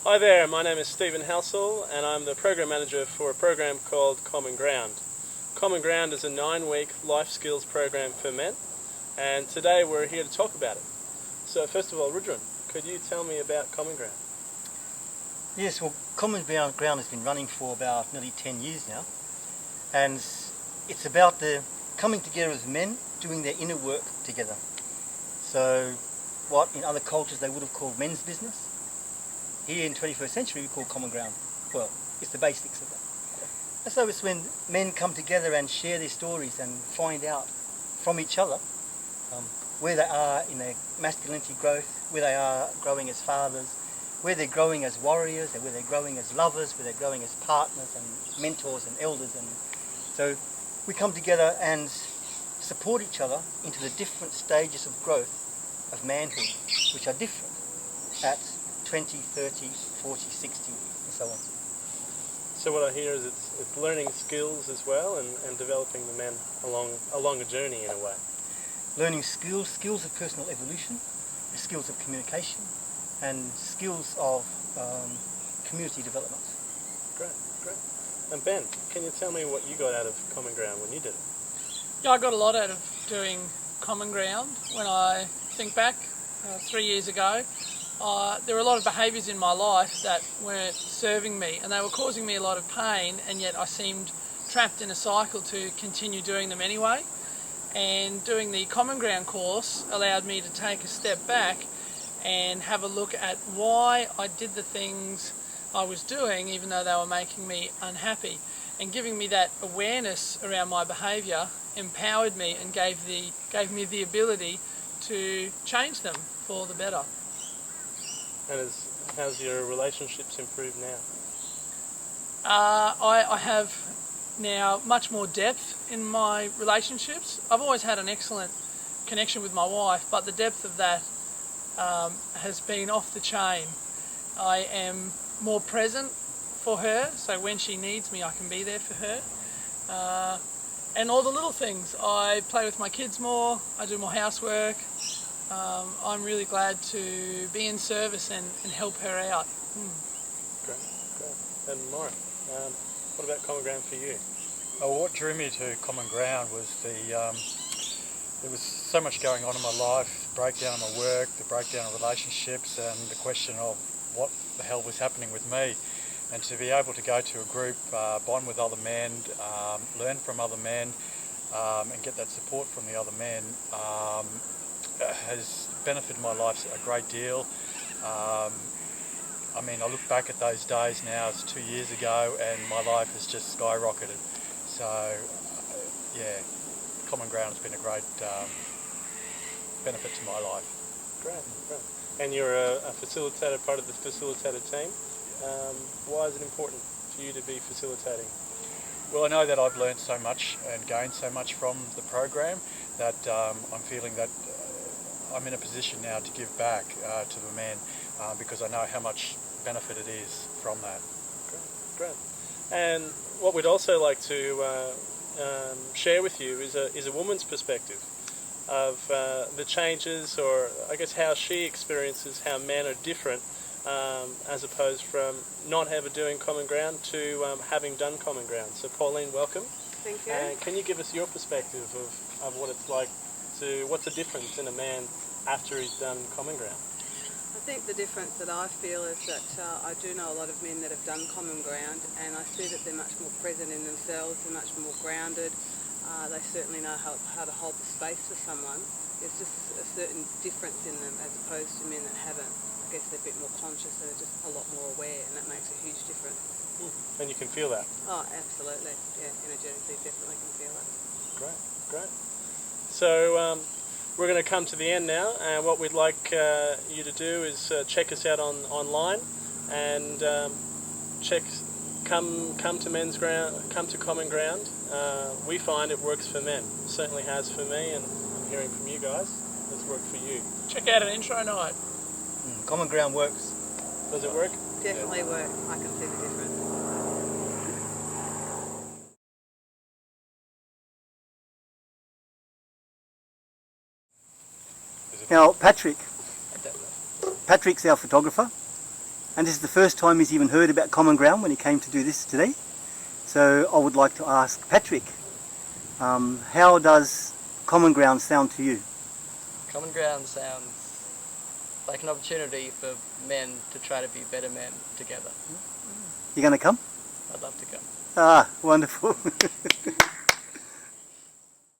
Hi there, my name is Stephen Halsall and I'm the Program Manager for a program called Common Ground. Common Ground is a 9-week life skills program for men, and today we're here to talk about it. So first of all, Rudran, could you tell me about Common Ground? Yes, well, Common Ground has been running for about nearly 10 years now, and it's about the coming together as men doing their inner work together. So what in other cultures they would have called men's business, here in 21st century we call Common Ground. Well, it's the basics of that. And so it's when men come together and share their stories and find out from each other where they are in their masculinity growth, where they are growing as fathers, where they're growing as warriors, and where they're growing as lovers, where they're growing as partners and mentors and elders. And so we come together and support each other into the different stages of growth of manhood, which are different at 20, 30, 40, 60 and so on. So what I hear is it's learning skills as well and developing the men along a journey in a way. Learning skills of personal evolution, the skills of communication, and skills of community development. Great. And Ben, can you tell me what you got out of Common Ground when you did it? Yeah, I got a lot out of doing Common Ground. When I think back 3 years ago, there were a lot of behaviours in my life that weren't serving me, and they were causing me a lot of pain, and yet I seemed trapped in a cycle to continue doing them anyway. And doing the Common Ground course allowed me to take a step back and have a look at why I did the things I was doing even though they were making me unhappy. And giving me that awareness around my behaviour empowered me and gave me the ability to change them for the better. And how's your relationships improved now? I have now much more depth in my relationships. I've always had an excellent connection with my wife, but the depth of that has been off the chain. I am more present for her, so when she needs me I can be there for her. And all the little things. I play with my kids more, I do more housework. I'm really glad to be in service and help her out. Great. And Mark, what about Common Ground for you? Well, what drew me to Common Ground was there was so much going on in my life, the breakdown of my work, the breakdown of relationships, and the question of what the hell was happening with me. And to be able to go to a group, bond with other men, learn from other men, and get that support from the other men has benefited my life a great deal. I mean, I look back at those days now, it's 2 years ago, and my life has just skyrocketed. So, yeah, Common Ground has been a great benefit to my life. Great. And you're a facilitator, part of the facilitator team. Why is it important for you to be facilitating? Well, I know that I've learned so much and gained so much from the program that I'm feeling that I'm in a position now to give back to the men because I know how much benefit it is from that. Great. And what we'd also like to share with you is a woman's perspective of the changes, or I guess how she experiences how men are different as opposed from not ever doing Common Ground to having done Common Ground. So Pauline, welcome. Thank you. And can you give us your perspective of what it's like what's the difference in a man after he's done Common Ground? I think the difference that I feel is that I do know a lot of men that have done Common Ground, and I see that they're much more present in themselves, they're much more grounded, they certainly know how to hold the space for someone. There's just a certain difference in them as opposed to men that haven't. I guess they're a bit more conscious and they're just a lot more aware, and that makes a huge difference. And you can feel that? Oh, absolutely. Yeah, energetically definitely can feel it. Great. So we're going to come to the end now, and what we'd like you to do is check us out online and come to Men's Ground, come to Common Ground. We find it works for men. It certainly has for me, and I'm hearing from you guys it's worked for you. Check out an intro night. Common Ground works. Does it work? Definitely work. I can see the difference. Now, Patrick's our photographer, and this is the first time he's even heard about Common Ground when he came to do this today. So I would like to ask Patrick, how does Common Ground sound to you? Common Ground sounds like an opportunity for men to try to be better men together. You going to come? I'd love to come. Ah, wonderful.